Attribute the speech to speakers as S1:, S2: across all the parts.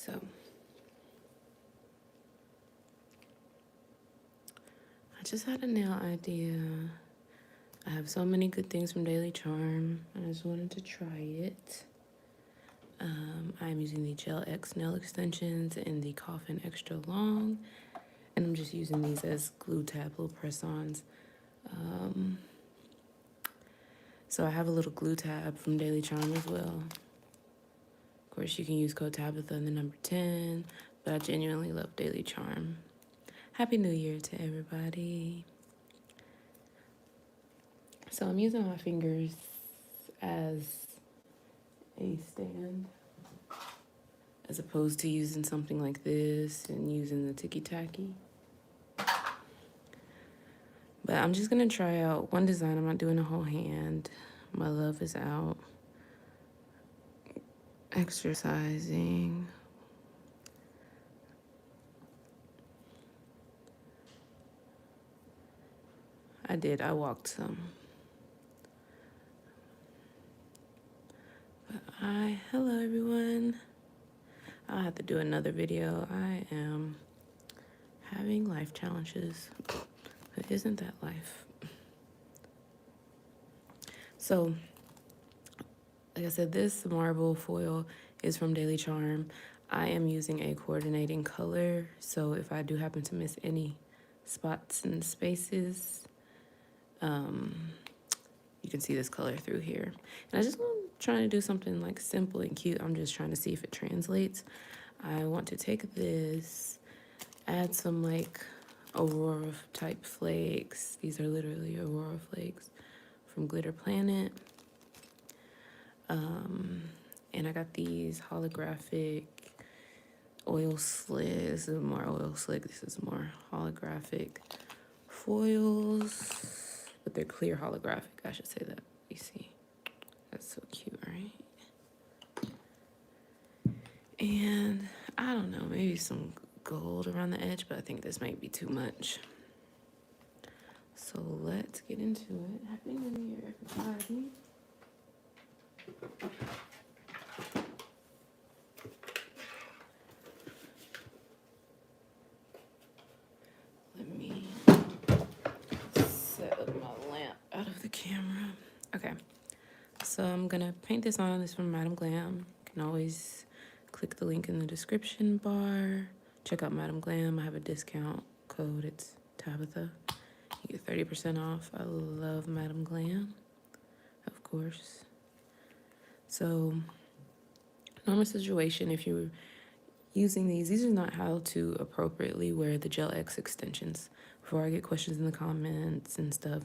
S1: So I just had a nail idea. I have so many good things from Daily Charm. I just wanted to try it. I'm using the Gel X nail extensions in the Coffin Extra Long. And I'm just using these as glue tab, little press-ons. So I have a little glue tab from Daily Charm as well. Of course, you can use code Tabytha and the number 10, but I genuinely love Daily Charm. Happy New Year to everybody. So I'm using my fingers as a stand, as opposed to using something like this and using the ticky-tacky. But I'm just gonna try out one design. I'm not doing a whole hand. My love is out exercising. I walked some. But hello everyone. I'll have to do another video. I am having life challenges, but isn't that life? So, like I said, this marble foil is from Daily Charm. I am using a coordinating color, so if I do happen to miss any spots and spaces, you can see this color through here. And I just want trying to do something like simple and cute. I'm just trying to see if it translates. I want to take this, add some like Aurora type flakes. These are literally Aurora flakes from Glitter Planet. And I got these holographic oil slick. This is more oil slick. This is more holographic foils, but they're clear holographic. I should say that. You see, that's so cute, right? And I don't know, maybe some gold around the edge, but I think this might be too much. So let's get into it. Happy New Year, everybody. Let me set up my lamp out of the camera. Okay, so I'm gonna paint this on. This is from Madam Glam. You can always click the link in the description bar. Check out Madam Glam. I have a discount code. It's Tabytha. You get 30% off. I love Madam Glam, of course. So, normal situation, if you're using these are not how to appropriately wear the Gel X extensions. Before I get questions in the comments and stuff,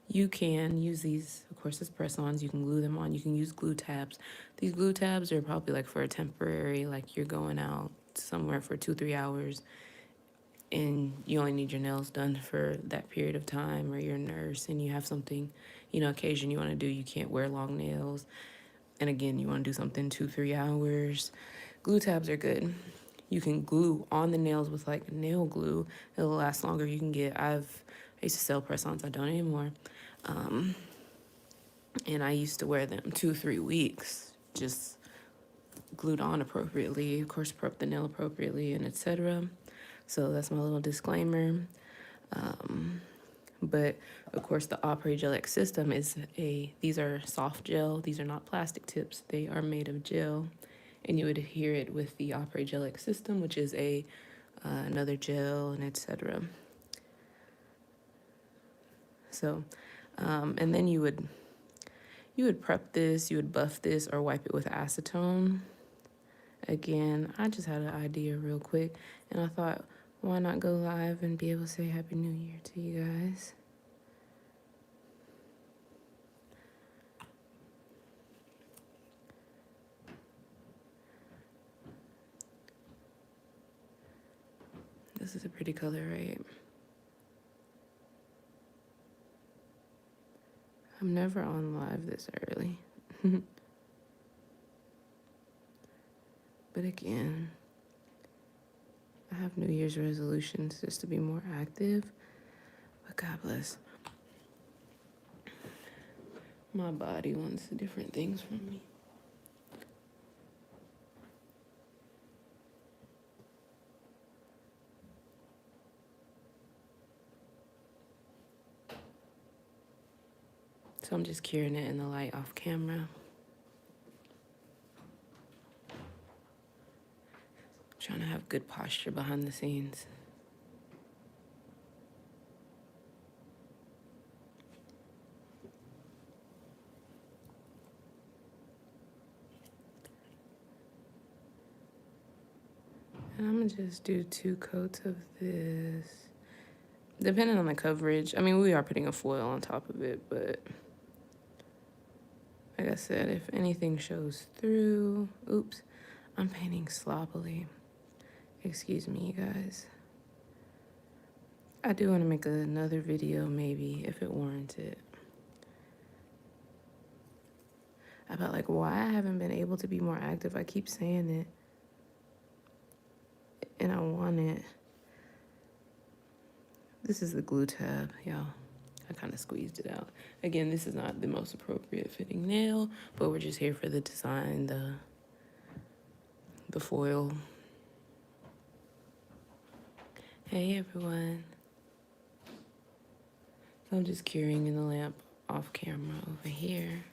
S1: you can use these, of course, as press-ons. You can glue them on. You can use glue tabs. These glue tabs are probably like for a temporary, like you're going out somewhere for 2-3 hours and you only need your nails done for that period of time, or you're a nurse and you have something, occasion you want to do. You can't wear long nails. And again, you want to do something 2-3 hours. Glue tabs are good. You can glue on the nails with like nail glue. It'll last longer. You can get, I used to sell press-ons. I don't anymore. And I used to wear them 2-3 weeks, just glued on appropriately. Of course, prep the nail appropriately, and etc. So that's my little disclaimer. But of course, the Opal Gel X system is these are soft gel. These are not plastic tips. They are made of gel. And you would adhere it with the Opal Gel X system, which is another gel and etc. So, and then you would prep this, you would buff this or wipe it with acetone. Again, I just had an idea real quick, and I thought, why not go live and be able to say Happy New Year to you guys? This is a pretty color, right? I'm never on live this early. But again, I have New Year's resolutions just to be more active. But God bless. My body wants different things from me. So I'm just curing it in the light off camera. Trying to have good posture behind the scenes. And I'm gonna just do 2 coats of this. Depending on the coverage. I mean, we are putting a foil on top of it, but like I said, if anything shows through, oops, I'm painting sloppily. Excuse me, you guys. I do want to make another video, maybe, if it warrants it, about like why I haven't been able to be more active. I keep saying it, and I want it. This is the glue tab, y'all. I kind of squeezed it out. Again, this is not the most appropriate fitting nail, but we're just here for the design, the foil. Hey, everyone. So I'm just curing in the lamp off camera over here.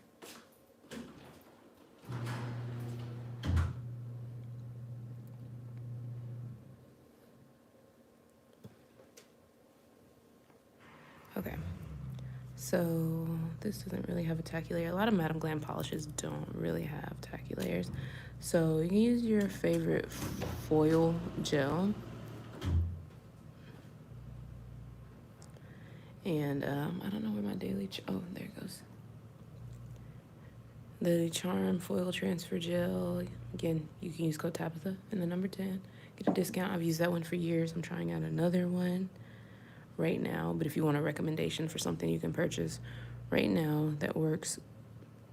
S1: Okay. So this doesn't really have a tacky layer. A lot of Madam Glam polishes don't really have tacky layers. So you can use your favorite foil gel. And I don't know where my daily, oh, there it goes. The Charm Foil Transfer Gel. Again, you can use code Tabytha and the number 10. Get a discount. I've used that one for years. I'm trying out another one right now. But if you want a recommendation for something you can purchase right now that works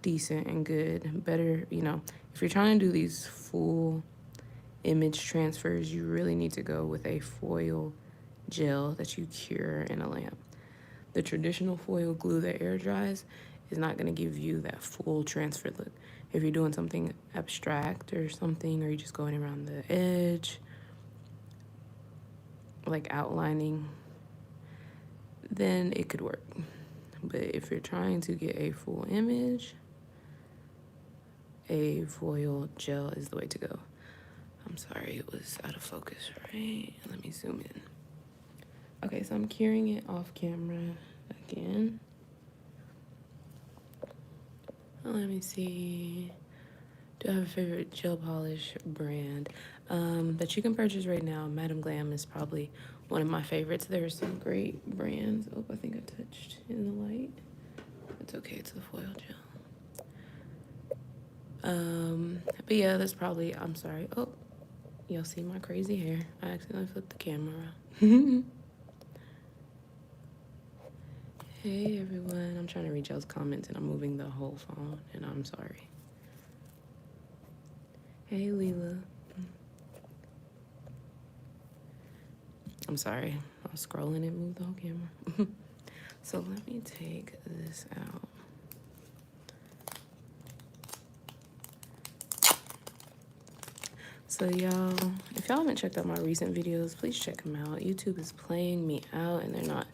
S1: decent and good, better, you know, if you're trying to do these full image transfers, you really need to go with a foil gel that you cure in a lamp. The traditional foil glue that air dries is not going to give you that full transfer look. If you're doing something abstract or something, or you're just going around the edge, like outlining, then it could work. But if you're trying to get a full image, a foil gel is the way to go. I'm sorry, it was out of focus, right? Let me zoom in. Okay, so I'm curing it off camera again. Let me see. Do I have a favorite gel polish brand that you can purchase right now? Madam Glam is probably one of my favorites. There are some great brands. Oh, I think I touched in the light. It's okay, it's the foil gel. But yeah, that's probably, I'm sorry. Oh, y'all see my crazy hair. I accidentally flipped the camera around. Hey everyone, I'm trying to read y'all's comments and I'm moving the whole phone and I'm sorry. Hey Leela. I'm sorry, I was scrolling and moved the whole camera. So let me take this out. So y'all, if y'all haven't checked out my recent videos, please check them out. YouTube is playing me out and they're not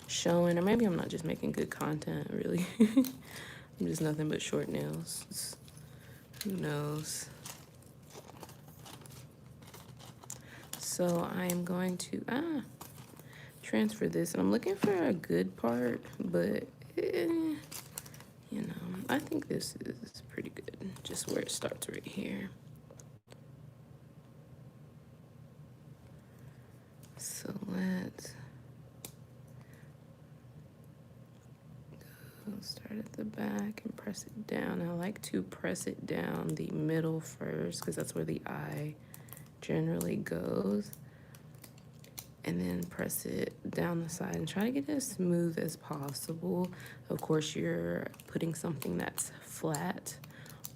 S1: showing, or maybe I'm not just making good content, really. I'm just nothing but short nails. Who knows? So I am going to transfer this, and I'm looking for a good part, but you know, I think this is pretty good, just where it starts right here. So let's start at the back and press it down. I like to press it down the middle first because that's where the eye generally goes. And then press it down the side and try to get it as smooth as possible. Of course, you're putting something that's flat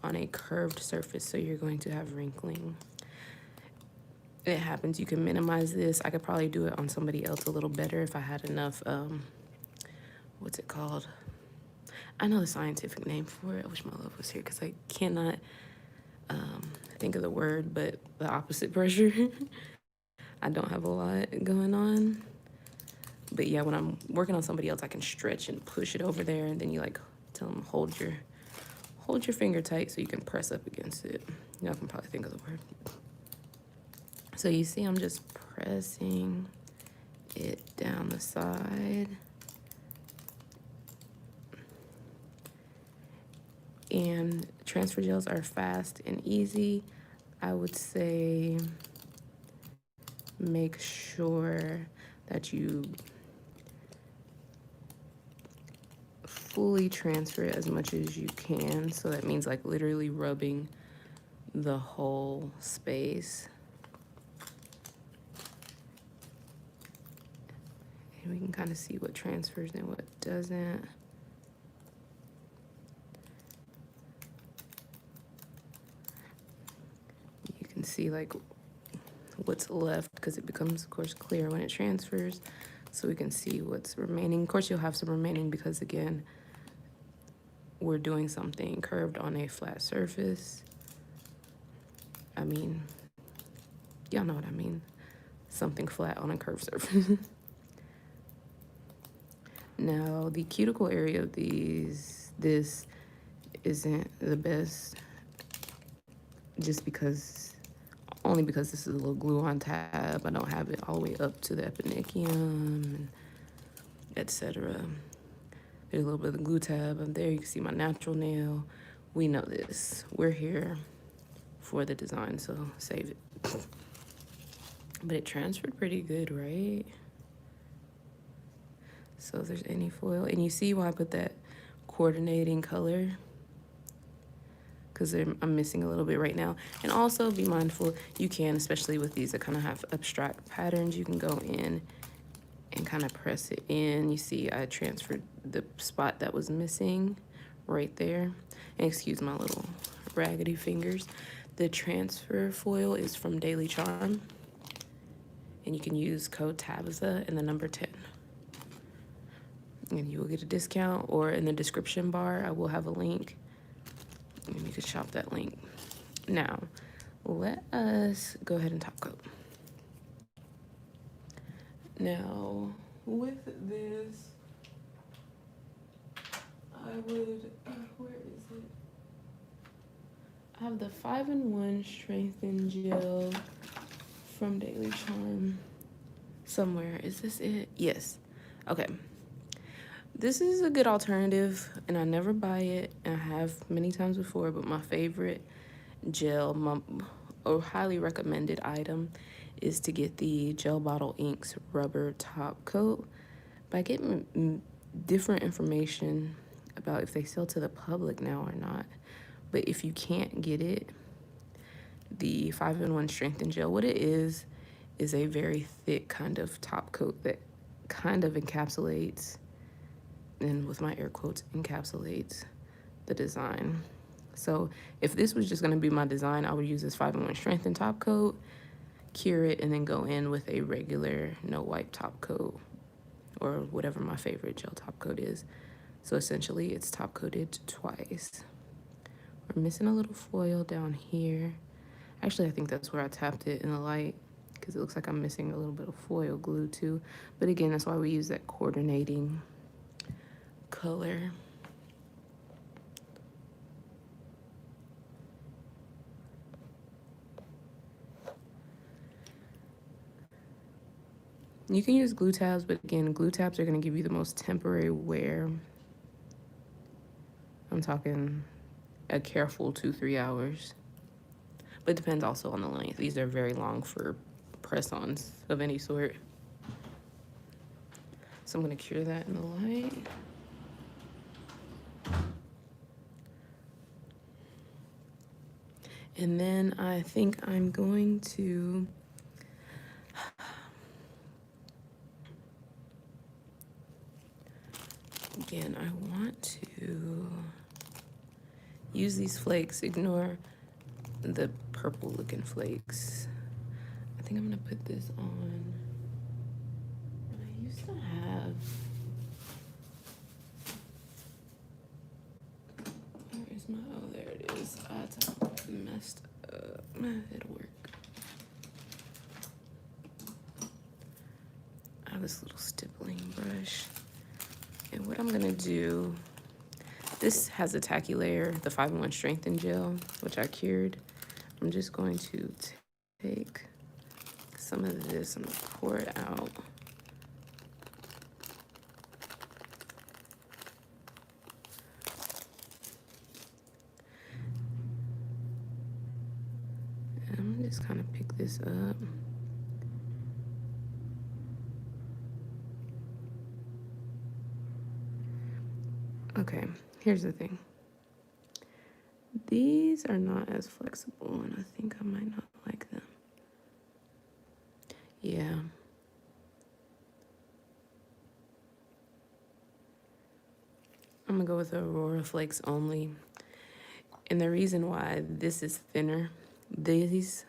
S1: on a curved surface, so you're going to have wrinkling. It happens. You can minimize this. I could probably do it on somebody else a little better if I had enough, what's it called? I know the scientific name for it. I wish my love was here because I cannot think of the word, but the opposite pressure. I don't have a lot going on. But yeah, when I'm working on somebody else, I can stretch and push it over there, and then you like tell them hold your finger tight so you can press up against it. Y'all can probably think of the word. So you see I'm just pressing it down the side. And transfer gels are fast and easy. I would say make sure that you fully transfer it as much as you can. So that means like literally rubbing the whole space. And we can kind of see what transfers and what doesn't. You can see like what's left because it becomes, of course, clear when it transfers. So we can see what's remaining. Of course, you'll have some remaining because, again, we're doing something curved on a flat surface. I mean, y'all know what I mean. Something flat on a curved surface. Now, the cuticle area of this isn't the best just only because this is a little glue-on tab. I don't have it all the way up to the epinicium, etc. There's a little bit of the glue tab up there. You can see my natural nail. We know this. We're here for the design, so save it. But it transferred pretty good, right? So if there's any foil, and you see why I put that coordinating color, because I'm missing a little bit right now. And also be mindful, you can, especially with these that kind of have abstract patterns, you can go in and kind of press it in. You see I transferred the spot that was missing right there. And excuse my little raggedy fingers. The transfer foil is from Daily Charm. And you can use code Tabytha and the number 10. And you will get a discount, or in the description bar, I will have a link. And you can shop that link. Now, let us go ahead and top coat. Now, with this, I would, where is it? I have the 5-in-1 Strengthen Gel from Daily Charm somewhere. Is this it? Yes. Okay. This is a good alternative, and I never buy it, and I have many times before, but my favorite gel, or highly recommended item, is to get the Gel Bottle Inks Rubber Top Coat. By getting different information about if they sell to the public now or not. But if you can't get it, the 5-in-1 Strengthen Gel, what it is a very thick kind of top coat that kind of encapsulates, and with my air quotes, encapsulates the design. So if this was just going to be my design, I would use this 5-in-1 Strengthen top coat, cure it, and then go in with a regular no wipe top coat, or whatever my favorite gel top coat is. So essentially it's top coated twice. We're missing a little foil down here. Actually, I think that's where I tapped it in the light, because it looks like I'm missing a little bit of foil glue too. But again, that's why we use that coordinating color. You can use glue tabs, but again, glue tabs are going to give you the most temporary wear. I'm talking a careful 2-3 hours. But it depends also on the length. These are very long for press-ons of any sort. So I'm going to cure that in the light. And then I think I'm going to again, I want to use these flakes. Ignore the purple looking flakes. I think I'm gonna put this on. I used to have, where is my, oh, there it is. I messed up. It'll work. I have this little stippling brush. And what I'm gonna do, This has a tacky layer, the 5-in-1 Strengthen Gel, which I cured. I'm just going to take some of this and pour it out. And I'm just kind of pick this up. Okay, here's the thing. These are not as flexible, and I think I might not like them. Yeah. I'm gonna go with Aurora Flakes only. And the reason why this is thinner, these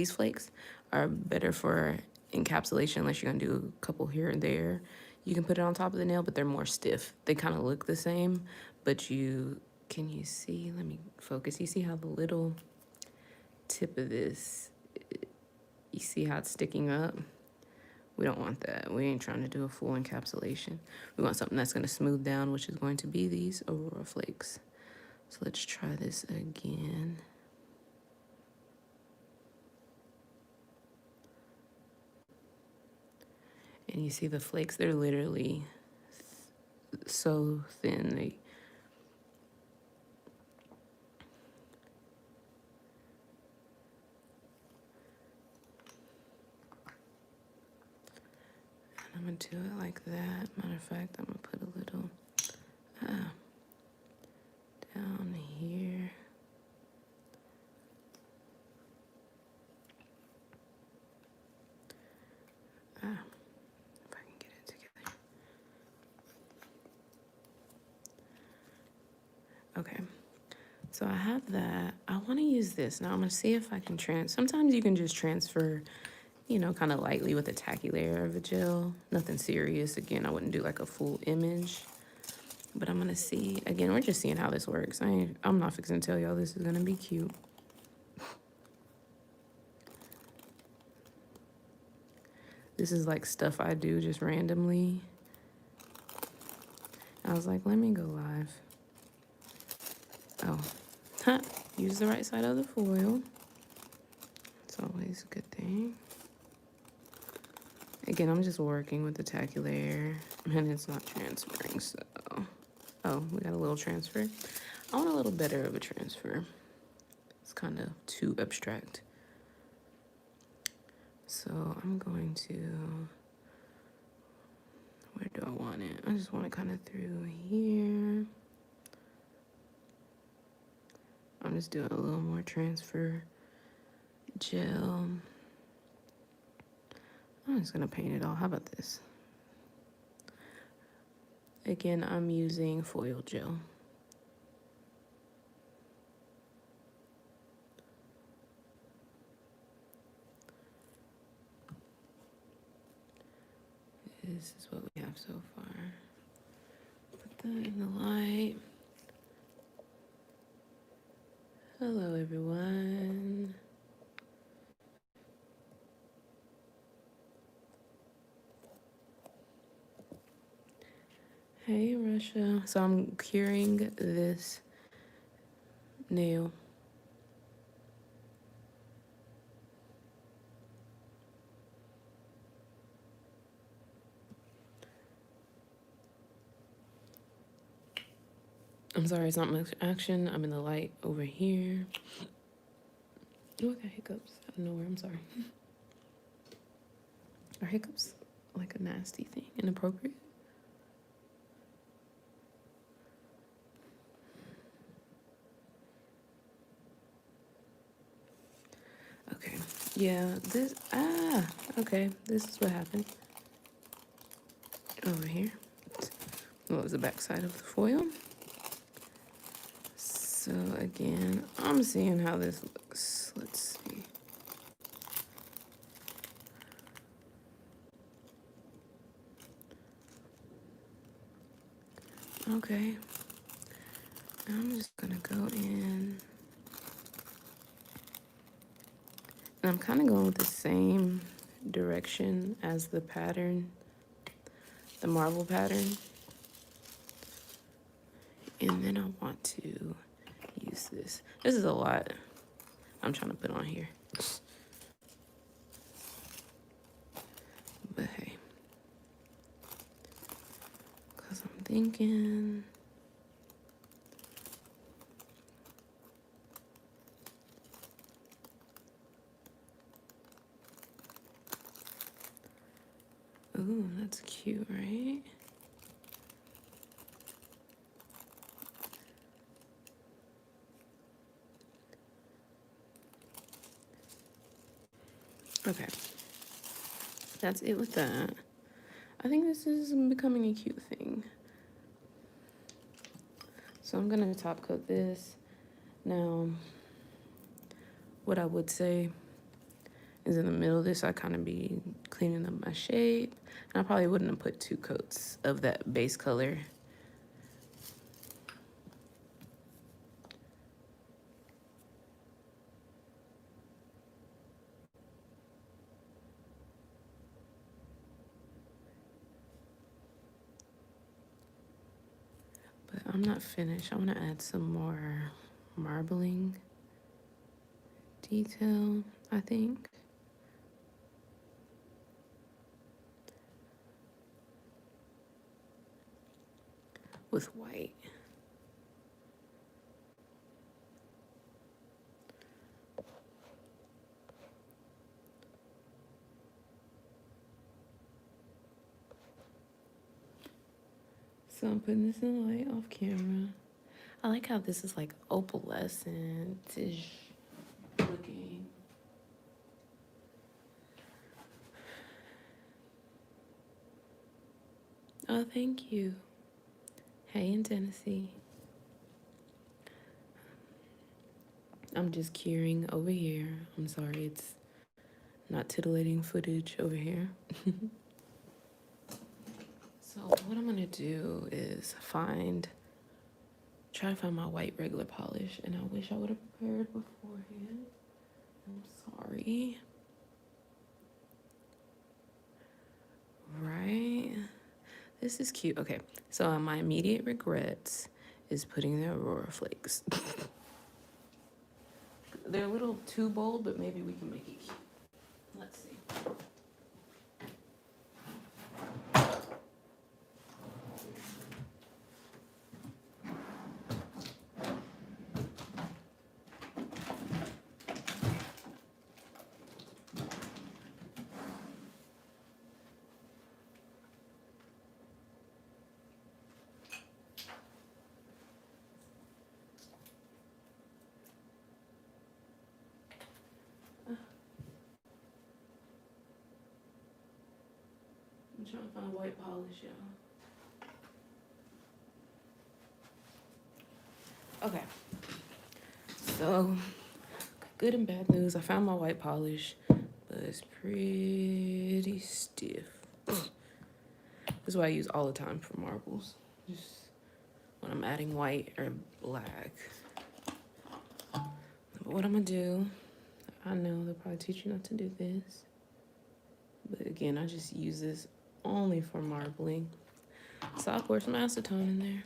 S1: flakes are better for encapsulation unless you're gonna do a couple here and there. You can put it on top of the nail, but they're more stiff. They kind of look the same, but can you see? Let me focus. You see how the little tip of this, you see how it's sticking up? We don't want that. We ain't trying to do a full encapsulation. We want something that's gonna smooth down, which is going to be these Aurora Flakes. So let's try this again. And you see the flakes, they're literally so thin. I'm gonna do it like that. Matter of fact, I'm gonna put a little down here. If I can get it together. Okay, so I have that. I wanna use this. Now I'm gonna see if I can sometimes you can just transfer, you know, kind of lightly with a tacky layer of a gel. Nothing serious. Again, I wouldn't do like a full image. But I'm gonna see, again, we're just seeing how this works. I'm not fixing to tell y'all this is gonna be cute. This is like stuff I do just randomly. I was like, let me go live. Oh, use the right side of the foil. It's always a good thing. Again, I'm just working with the tacky layer and it's not transferring, so. Oh, we got a little transfer. I want a little better of a transfer. It's kind of too abstract. So I'm going to, where do I want it? I just want it kind of through here. I'm just doing a little more transfer gel. I'm just gonna paint it all. How about this? Again, I'm using foil gel. This is what we have so far. Put that in the light. Hello, everyone. Hey, Russia. So I'm curing this nail. I'm sorry, it's not much action. I'm in the light over here. Oh, I got hiccups out of nowhere. I'm sorry. Are hiccups like a nasty thing? Inappropriate? Okay. Yeah, okay. This is what happened. Over here. What was the back side of the foil? So again, I'm seeing how this looks. Let's see. Okay. I'm just gonna go in. And I'm kind of going with the same direction as the pattern, the marble pattern. And then I want to use this. This is a lot I'm trying to put on here. But hey, because I'm thinking, ooh, that's cute, right? Okay, that's it with that. I think this is becoming a cute thing. So I'm gonna top coat this. Now, what I would say is in the middle of this, I kind of be cleaning up my shape. And I probably wouldn't have put 2 coats of that base color. But I'm not finished. I want to add some more marbling detail, I think. With white. So I'm putting this in the light off camera. I like how this is like opalescent-ish looking. Oh, thank you. Hey, in Tennessee. I'm just curing over here. I'm sorry, it's not titillating footage over here. So what I'm gonna do is try to find my white regular polish, and I wish I would have prepared beforehand. I'm sorry. Right? This is cute. Okay, so my immediate regrets is putting the Aurora Flakes. They're a little too bold, but maybe we can make it cute. Let's see. I'm trying to find white polish, y'all. Okay. So, good and bad news. I found my white polish, but it's pretty stiff. This is what I use all the time for marbles. Just when I'm adding white or black. But what I'm gonna do, I know they'll probably teach you not to do this. But again, I just use this only for marbling. So I'll pour some acetone in there.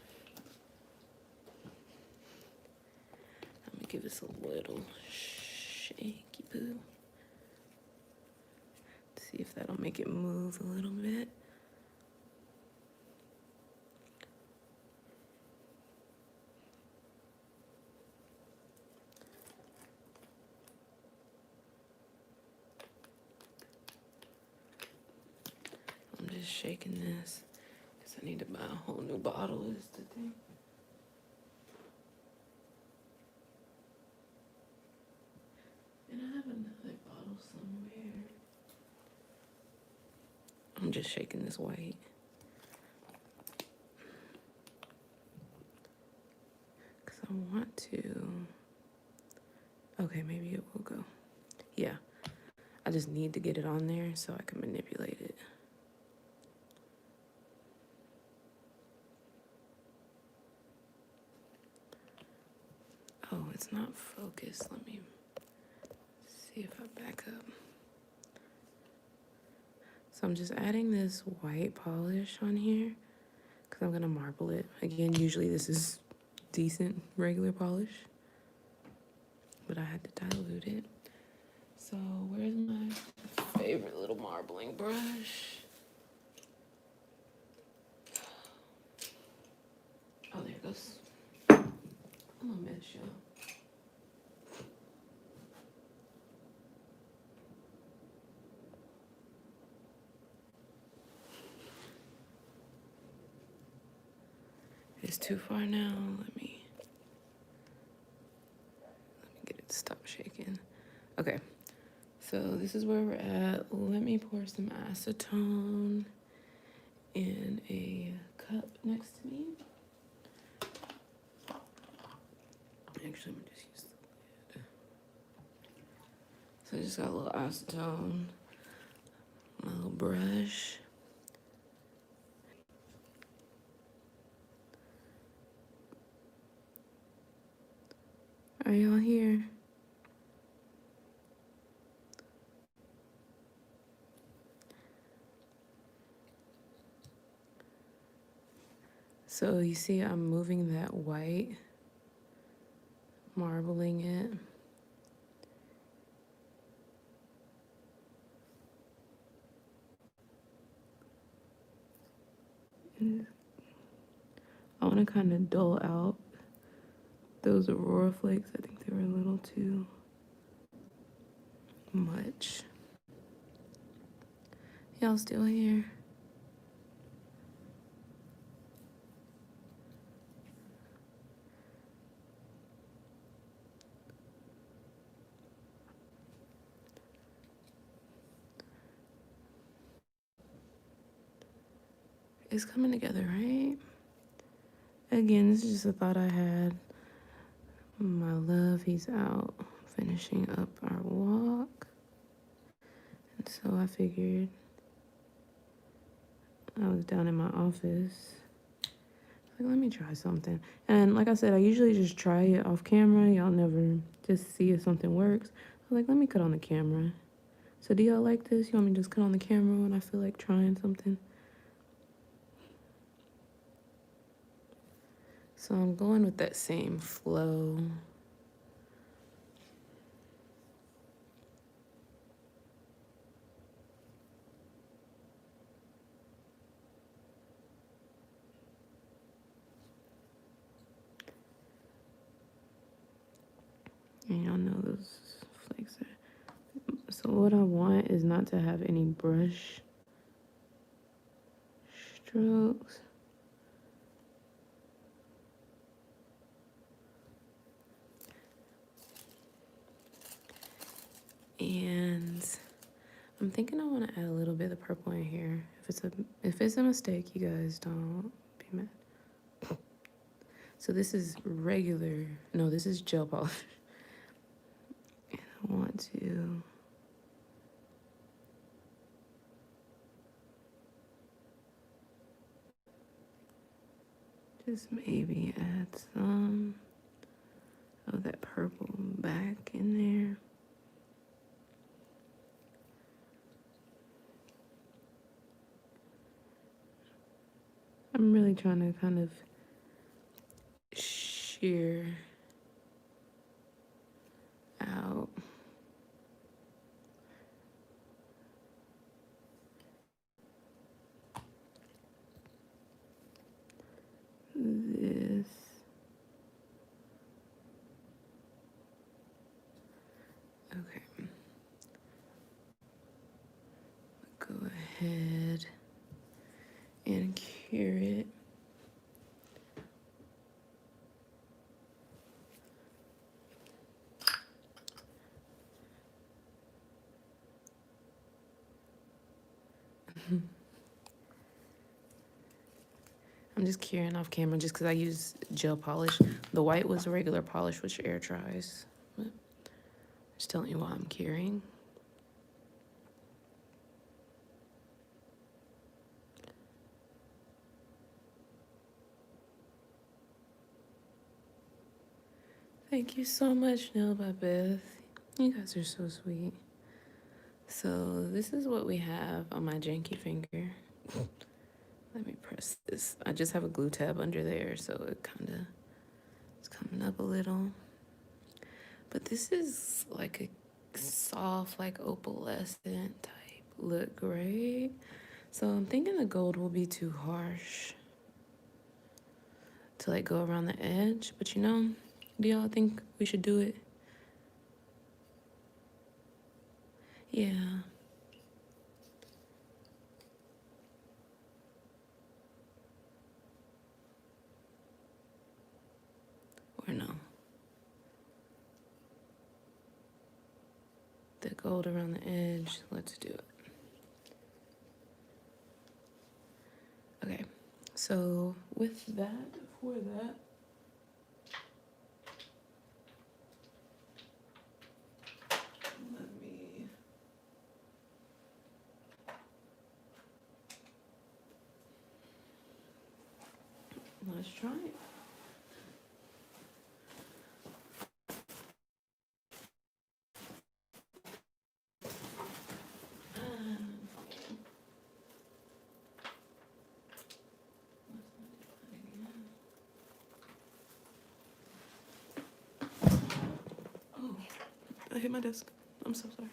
S1: Let me give this a little shaky poo. See if that'll make it move a little bit. I'm just shaking this because I need to buy a whole new bottle is the thing. And I have another bottle somewhere. I'm just shaking this white. Because I want to. Okay, maybe it will go. Yeah. I just need to get it on there so I can manipulate it. Oh, it's not focused. Let me see if I back up. So I'm just adding this white polish on here because I'm going to marble it. Again, usually this is decent regular polish, but I had to dilute it. So where's my favorite little marbling brush? Oh, there it goes. I'm gonna mess y'all. It's too far now. Let me get it to stop shaking. Okay, so this is where we're at. Let me pour some acetone in a cup next to me. Actually, I'm gonna just use the lid. So I just got a little acetone, my little brush. Are y'all here? So you see I'm moving that white, marbling it. And I want to kind of dull out those Aurora flakes. I think they were a little too much. Y'all still here? It's coming together, right? Again, this is just a thought I had. My love, he's out finishing up our walk. And so I figured I was down in my office. Like, let me try something. And like I said, I usually just try it off camera. Y'all never just see if something works. I was like, let me cut on the camera. So do y'all like this? You want me to just cut on the camera when I feel like trying something? So I'm going with that same flow. And y'all know those flakes are... So what I want is not to have any brush strokes. And I'm thinking I want to add a little bit of purple in here. If it's a mistake, you guys don't be mad. So this is regular, no, this is gel polish. And I want to just maybe add some of that purple back in there. I'm really trying to kind of shear out. This. Okay. Go ahead and cure it. I'm just curing off camera just because I use gel polish. The white was regular polish, which air dries. But just telling you why I'm curing. Thank you so much, Nail by Beth. You guys are so sweet. So this is what we have on my janky finger. Let me press this. I just have a glue tab under there, so it kind of It's coming up a little. But this is like a soft, like opalescent type look, right? So I'm thinking the gold will be too harsh to like go around the edge. But you know, do y'all think we should do it? Yeah. Or no? The gold around the edge. Let's do it. Okay. So with that, for that, let me. Let's try it. Oh, I hit my desk. I'm so sorry.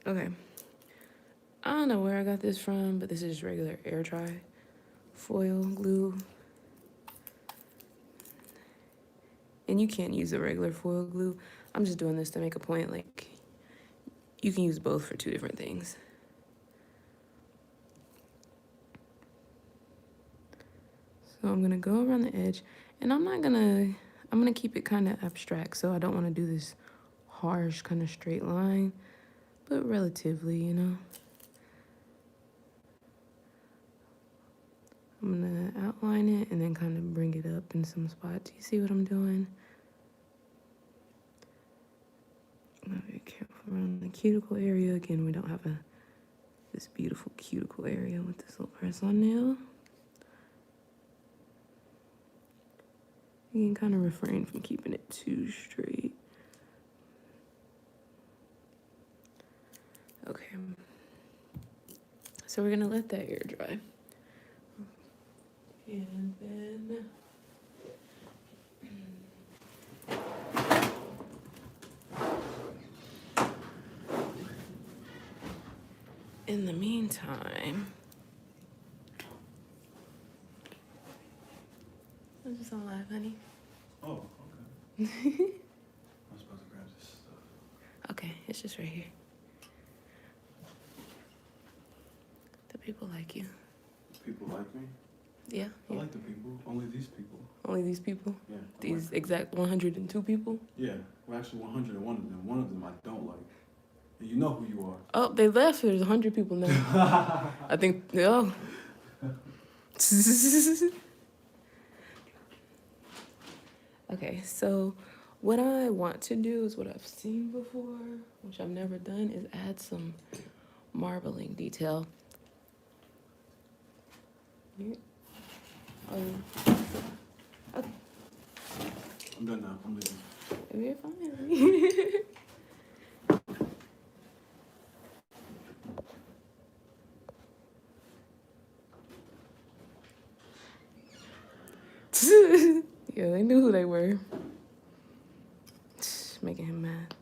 S1: Okay. I don't know where I got this from, but this is regular air dry foil glue. And you can't use the regular foil glue. I'm just doing this to make a point. Like, you can use both for two different things. So I'm gonna go around the edge, and I'm gonna keep it kind of abstract. So I don't want to do this harsh kind of straight line, but relatively, you know. I'm gonna outline it and then kind of bring it up in some spots. You see what I'm doing? I'm gonna be careful around the cuticle area. Again, we don't have this beautiful cuticle area with this little press-on nail. You can kind of refrain from keeping it too straight. Okay. So we're gonna let that air dry. And then in the meantime, I'm just all live, honey.
S2: Oh, okay. I'm supposed to grab this stuff.
S1: Okay, it's just right here. The people like you.
S2: People like me?
S1: Yeah.
S2: I like the people. Only these people.
S1: Only these people?
S2: Yeah.
S1: These
S2: like
S1: exact 102 people?
S2: Yeah. Well, actually 101 of them. One of them I don't like. And you know who you are.
S1: Oh, they left. There's 100 people now. I think, oh. Okay, so what I want to do is what I've seen before, which I've never done, is add some marbling detail. Oh, okay.
S2: I'm done now. I'm leaving.
S1: You're fine. Yeah, they knew who they were. Making him mad.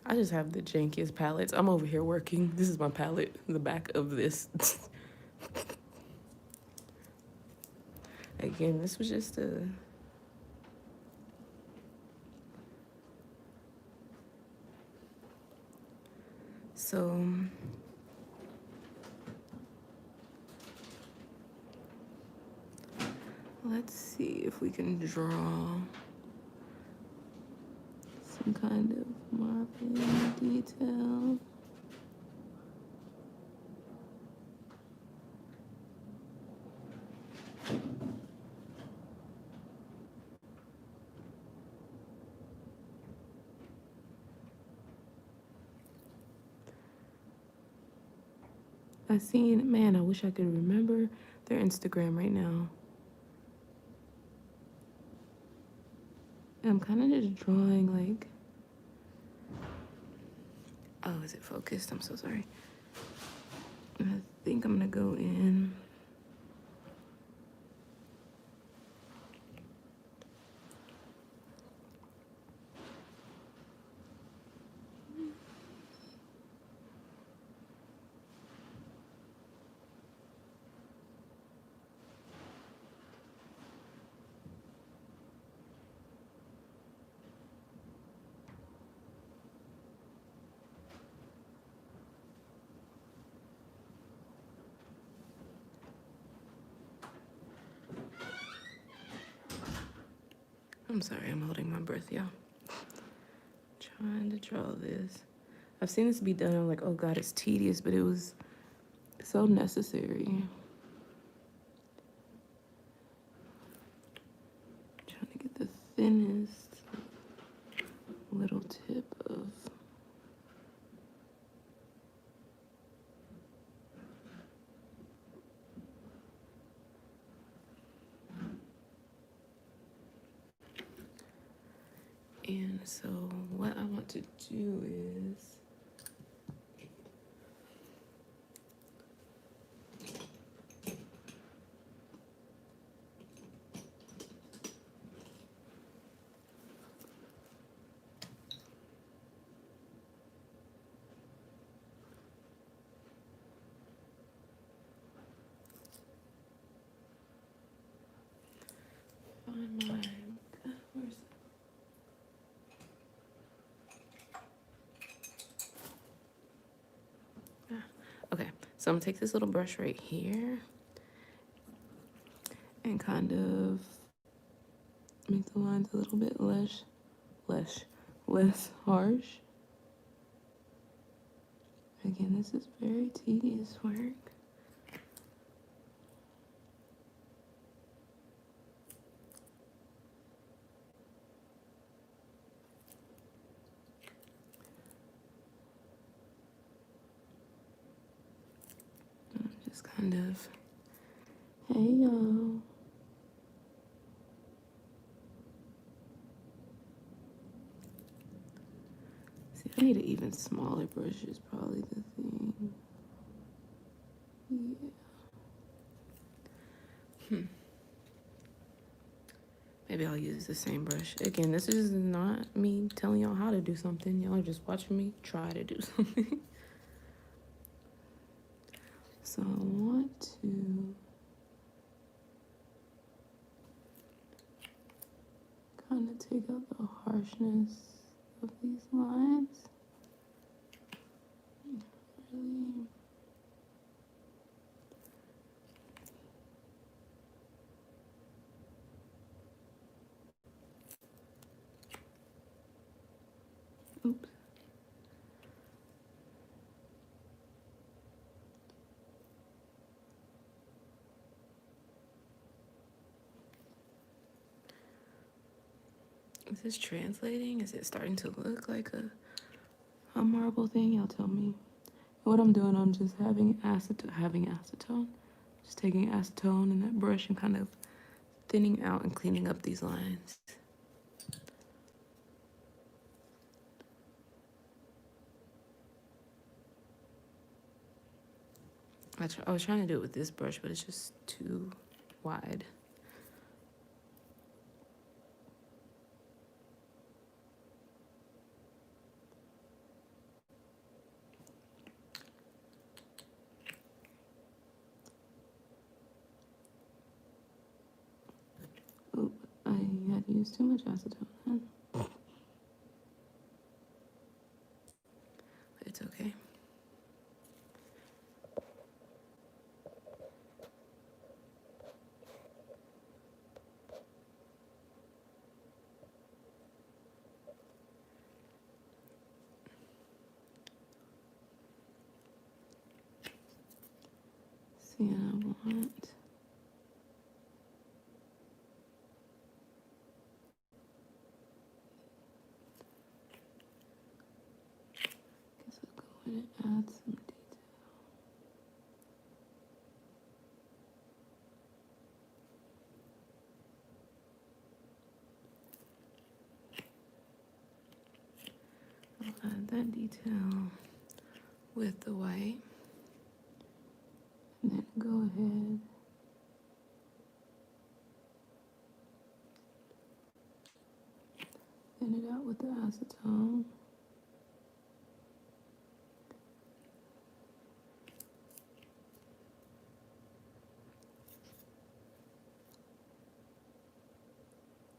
S1: I just have the jankiest palettes. I'm over here working. This is my palette, the back of this. Again, this was just a... So... let's see if we can draw some kind of marbling detail. I seen, man, I wish I could remember their Instagram right now. I'm kind of just drawing like, oh, is it focused? I'm so sorry. I think I'm gonna go in. I'm sorry, I'm holding my breath, y'all. Trying to draw this. I've seen this be done. I'm like, oh God, it's tedious, but it was so necessary. Trying to get the thinnest little tip of. And so what I want to do is find my, where's okay, so I'm gonna take this little brush right here and kind of make the lines a little bit less harsh. Again, this is very tedious work. I'm just kind of, hey y'all. See, I need an even smaller brush is probably the thing. Yeah. Maybe I'll use the same brush. Again, this is not me telling y'all how to do something. Y'all are just watching me try to do something. So I want to kind of take out the harshness of these lines. Really. Oops. Is this translating? Is it starting to look like a marble thing? Y'all tell me. What I'm doing, I'm just having acetone. Just taking acetone and that brush and kind of thinning out and cleaning up these lines. I was trying to do it with this brush, but it's just too wide. Oh, I had used too much acetone then. But it's okay. See, I want... guess I'll go in and add some detail. I'll add that detail with the white. go ahead thin it out with the acetone.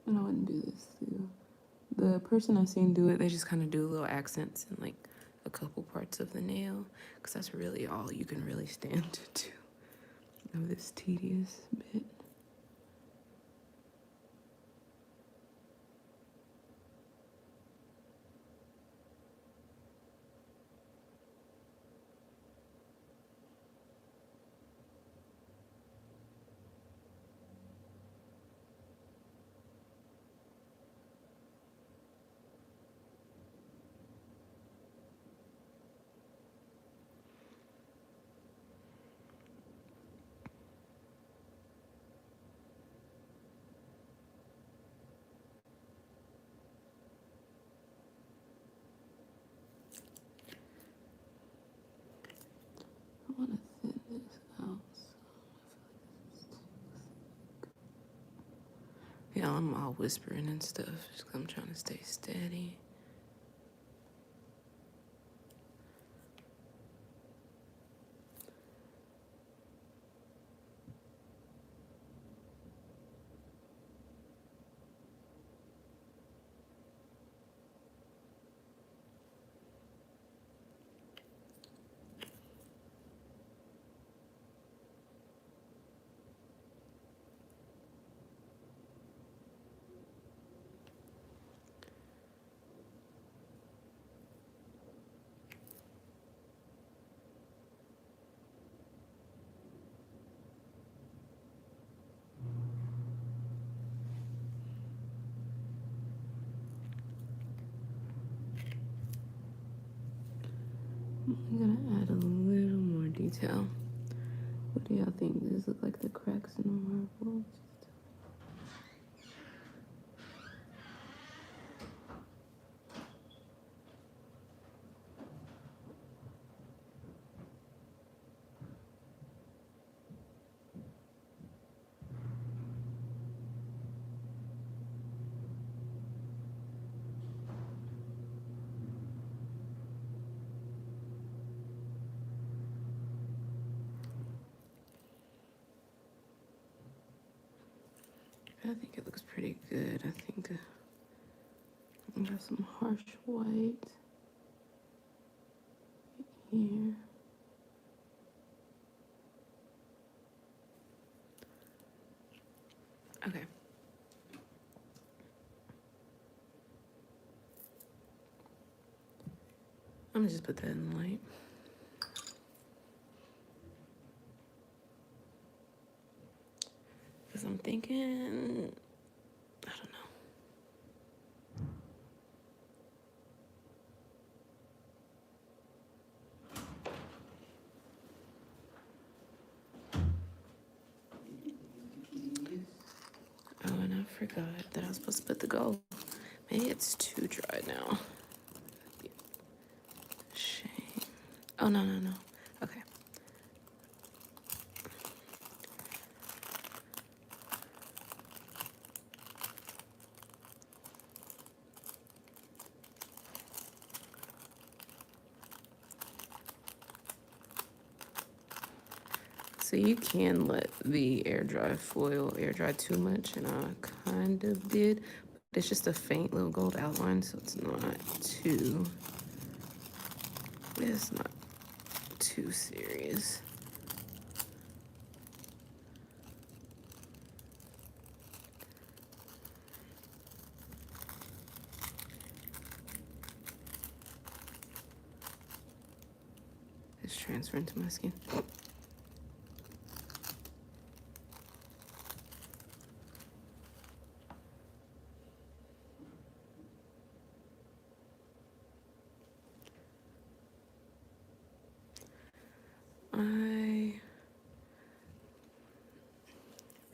S1: And I wouldn't do this too. The person I've seen do it, they just kind of do little accents in like a couple parts of the nail, because that's really all you can really stand to do of this tedious bit. I want to thin this out. Yeah, I'm all whispering and stuff just 'cause I'm trying to stay steady. I'm gonna add a little more detail. What do y'all think? Does this look like the cracks in the marble? I think it looks pretty good. I think I got some harsh white here. Okay. I'm gonna just put that in the light. Because I'm thinking, I don't know. Oh, and I forgot that I was supposed to put the gold. Maybe it's too dry now. Shame. Oh, no. Okay. So you can let the air dry foil air dry too much, and I kind of did. But it's just a faint little gold outline, so it's not too serious. It's transferring to my skin.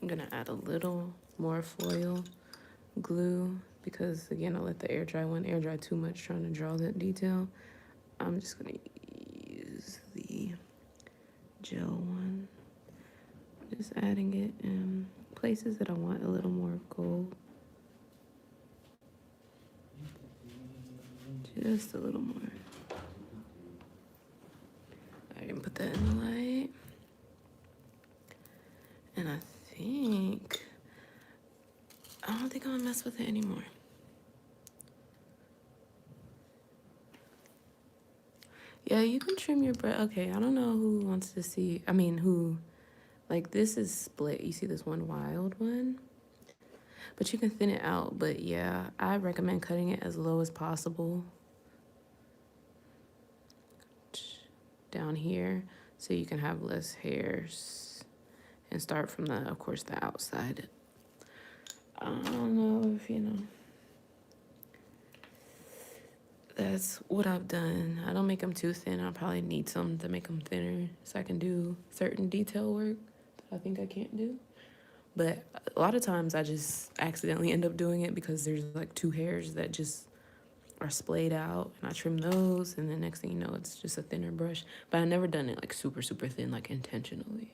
S1: I'm gonna add a little more foil glue because again, I let the air dry too much trying to draw that detail. I'm just gonna use the gel one. Just adding it in places that I want a little more gold. Just a little more. I didn't put that in the light. And I don't think I'm gonna mess with it anymore. Yeah, you can trim your brush. Okay, I don't know who wants to see, like this is split. You see this one wild one? But you can thin it out. But yeah, I recommend cutting it as low as possible. Down here, so you can have less hairs. And start from of course, the outside. I don't know if that's what I've done. I don't make them too thin. I'll probably need some to make them thinner so I can do certain detail work that I think I can't do. But a lot of times I just accidentally end up doing it because there's like two hairs that just are splayed out, and I trim those, and then next thing you know, it's just a thinner brush. But I never done it like super, super thin, like intentionally.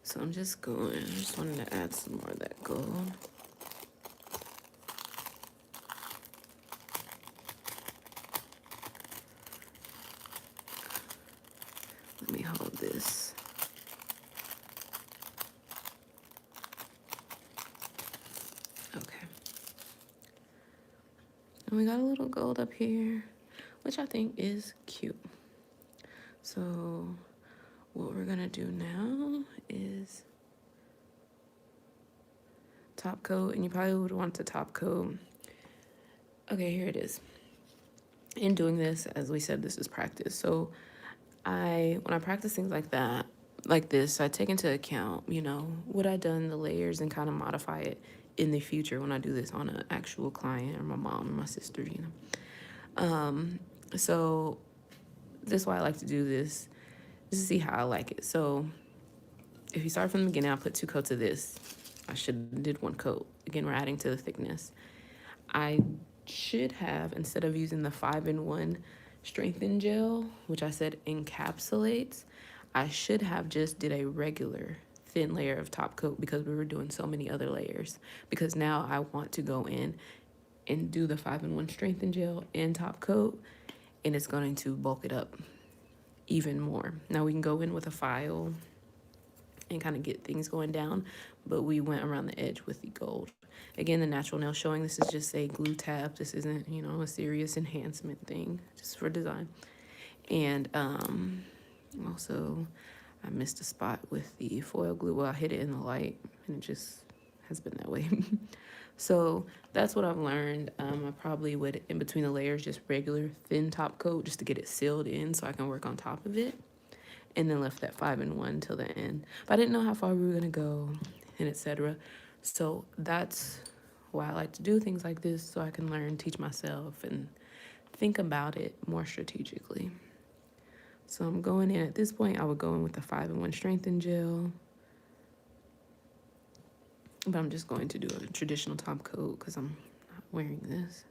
S1: So I'm just wanted to add some more of that gold. Let me hold this. Okay. And we got a little gold up here, which I think is cute. So what we're gonna do now is top coat, and you probably would want to top coat. Okay, here it is. In doing this, as we said, this is practice. So when I practice things like that, like this, I take into account, what I done, the layers, and kind of modify it in the future when I do this on an actual client or my mom or my sister, So this is why I like to do this, just to see how I like it. So if you start from the beginning, I'll put 2 coats of this. I should have did 1 coat. Again, we're adding to the thickness. I should have, instead of using the 5-in-1 strengthen gel, which I said encapsulates, I should have just did a regular thin layer of top coat because we were doing so many other layers. Because now I want to go in and do the 5-in-1 strengthen gel and top coat, and it's going to bulk it up even more. Now we can go in with a file and kind of get things going down, but we went around the edge with the gold. Again, the natural nail showing, this is just a glue tab. This isn't, a serious enhancement thing, just for design. And also, I missed a spot with the foil glue. Well, I hit it in the light, and it just has been that way. So that's what I've learned. I probably would, in between the layers, just regular thin top coat just to get it sealed in so I can work on top of it. And then left that 5-in-1 till the end. But I didn't know how far we were gonna go, and etc. So that's why I like to do things like this, so I can learn, teach myself, and think about it more strategically. So I'm going in, at this point, I would go in with the 5-in-1 strengthen gel. But I'm just going to do a traditional top coat because I'm not wearing this.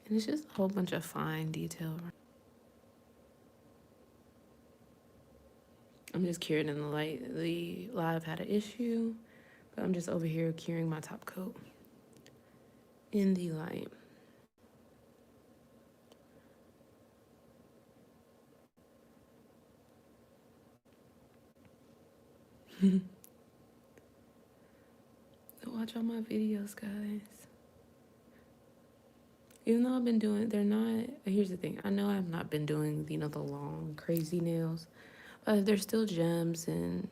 S1: And it's just a whole bunch of fine detail. I'm just curing in the light. The live had an issue, but I'm just over here curing my top coat in the light. Watch all my videos, guys. Even though I've been doing, here's the thing. I know I've not been doing, the long, crazy nails. There's still gems and,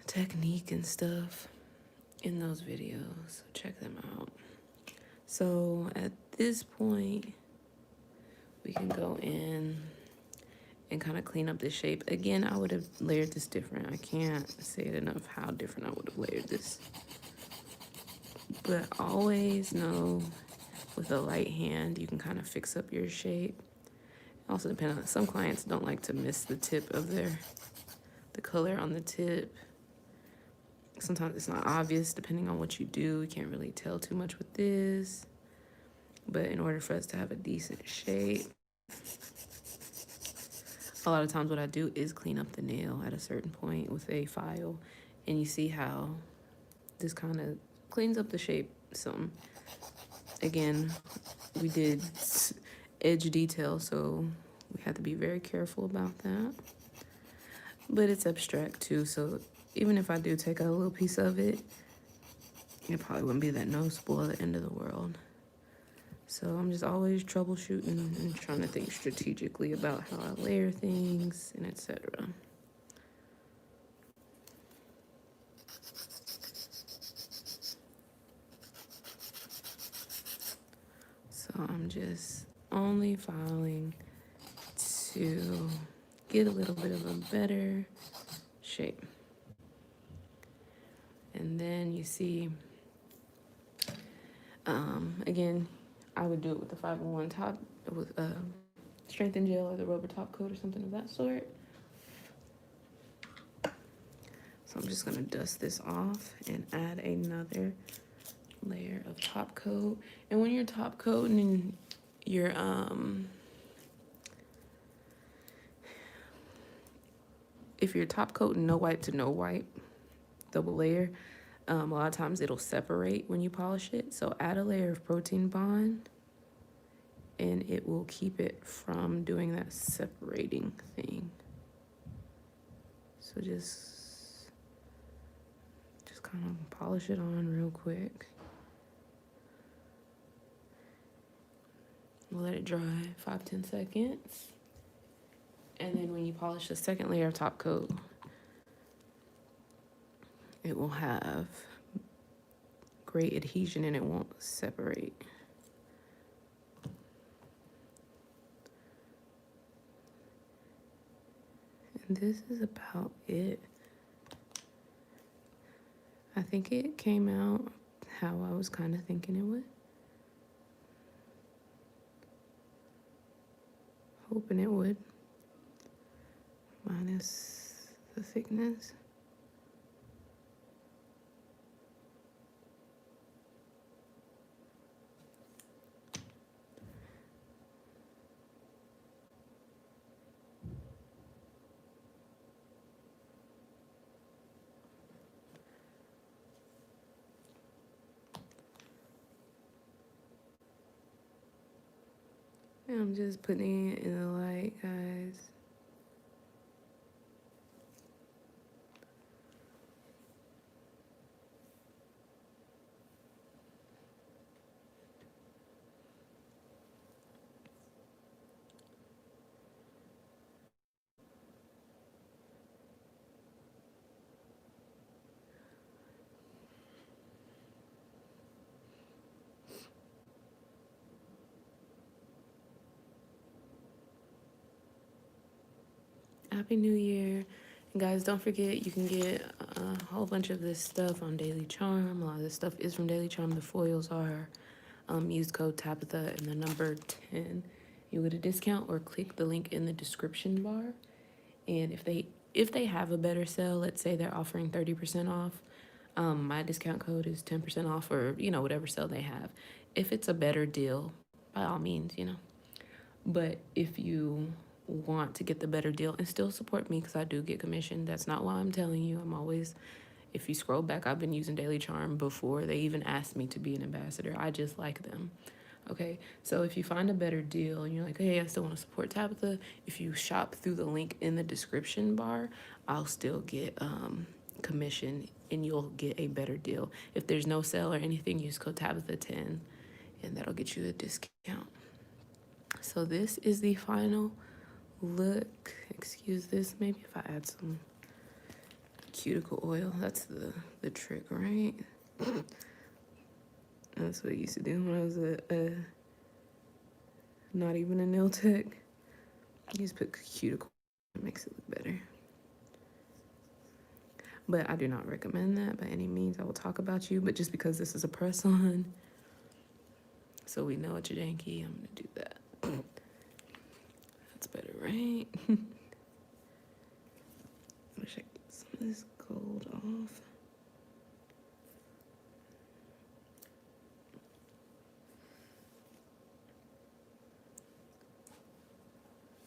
S1: technique and stuff in those videos. So check them out. So at this point, we can go in and kind of clean up this shape. Again, I would have layered this different. I can't say it enough how different I would have layered this. But always know with a light hand, you can kind of fix up your shape. Also depends on, some clients don't like to miss the tip of the color on the tip. Sometimes it's not obvious depending on what you do. You can't really tell too much with this. But in order for us to have a decent shape, a lot of times what I do is clean up the nail at a certain point with a file. And you see how this kind of cleans up the shape some. Again, we did edge detail, so we have to be very careful about that. But it's abstract too, so even if I do take out a little piece of it, it probably wouldn't be that noticeable at the end of the world. So I'm just always troubleshooting and trying to think strategically about how I layer things and etc. So I'm just only filing to get a little bit of a better shape. And then you see, again, I would do it with the 501 top, with strengthened gel or the rubber top coat or something of that sort. So I'm just gonna dust this off and add another layer of top coat. And when you're top coating your if you're top coating no wipe to no wipe, double layer, a lot of times it'll separate when you polish it. So add a layer of protein bond and it will keep it from doing that separating thing. So just kind of polish it on real quick. Let it dry 5-10 seconds. And then when you polish the second layer of top coat, it will have great adhesion and it won't separate. And this is about it. I think it came out how I was kind of thinking it would. Hoping it would. Minus the thickness. And I'm just putting it in the light, guys. Happy New Year. And guys, don't forget you can get a whole bunch of this stuff on Daily Charm. A lot of this stuff is from Daily Charm. The foils are. Use code Tabytha and the number 10. You get a discount, or click the link in the description bar. And if they have a better sale, let's say they're offering 30% off, my discount code is 10% off, or whatever sale they have. If it's a better deal, by all means, But if you want to get the better deal and still support me, because I do get commission, that's not why I'm telling you. I'm always, if you scroll back, I've been using Daily Charm before they even asked me to be an ambassador. I just like them. Okay, so if you find a better deal and you're like, hey, I still want to support Tabytha, if you shop through the link in the description bar, I'll still get commission and you'll get a better deal. If there's no sale or anything, use code Tabytha10 and that'll get you a discount. So this is the final look. Excuse this, maybe if I add some cuticle oil. That's the trick, right? That's what I used to do when I was not even a nail tech. You just put cuticle, it makes it look better. But I do not recommend that by any means. I will talk about you, but just because this is a press on, so we know it's janky, I'm gonna do that. That's better, right? Wish I could get some of this gold off.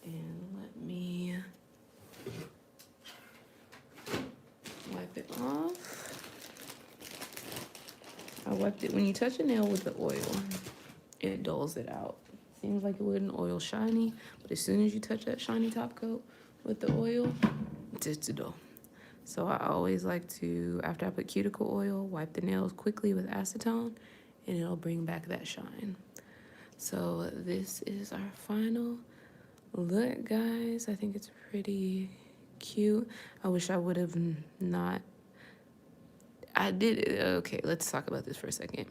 S1: And let me wipe it off. I wiped it. When you touch a nail with the oil, it dulls it out. Seems like it wouldn't oil shiny, but as soon as you touch that shiny top coat with the oil, it's dull. So I always like to, after I put cuticle oil, wipe the nails quickly with acetone, and it'll bring back that shine. So this is our final look, guys. I think it's pretty cute. I wish I would have not. I did. Okay, let's talk about this for a second.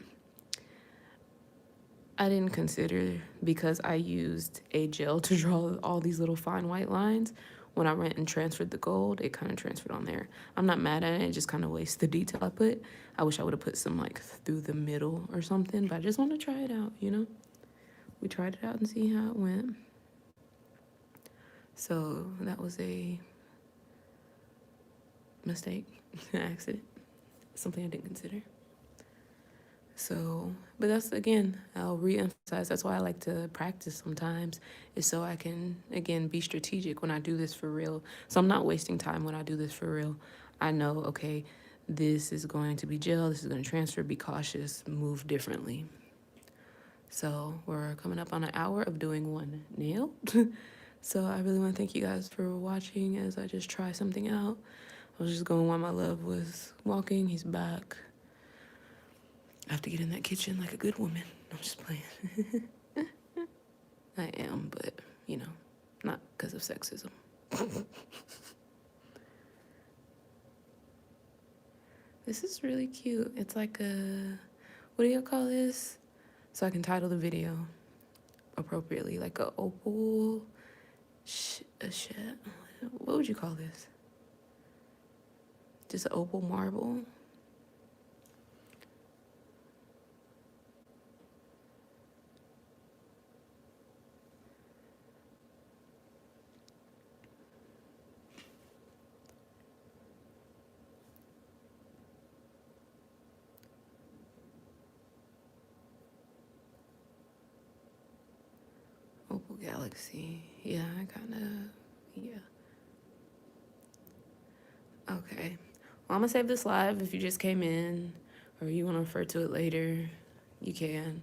S1: I didn't consider, because I used a gel to draw all these little fine white lines. When I went and transferred the gold, it kind of transferred on there. I'm not mad at it. It just kind of wastes the detail I put. I wish I would have put some like through the middle or something, but I just want to try it out, you know? We tried it out and see how it went. So that was a mistake, an accident, something I didn't consider. So, but that's, again, I'll re-emphasize, that's why I like to practice sometimes, is so I can, again, be strategic when I do this for real. So I'm not wasting time when I do this for real. I know, okay, this is going to be gel, this is going to transfer, be cautious, move differently. So we're coming up on an hour of doing one nail. So I really want to thank you guys for watching as I just try something out. I was just going while my love was walking. He's back. I have to get in that kitchen like a good woman. I'm just playing. I am, but, you know, not because of sexism. This is really cute. It's like a, what do you call this? So I can title the video appropriately, like a opal, what would you call this? Just an opal marble? Opal Galaxy. Yeah, I kind of, yeah. Okay. Well, I'm going to save this live. If you just came in or you want to refer to it later, you can.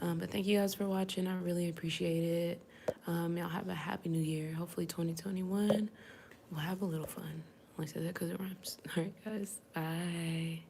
S1: But thank you guys for watching. I really appreciate it. Y'all have a happy new year. Hopefully 2021 we'll have a little fun. I only said that because it rhymes. All right, guys. Bye.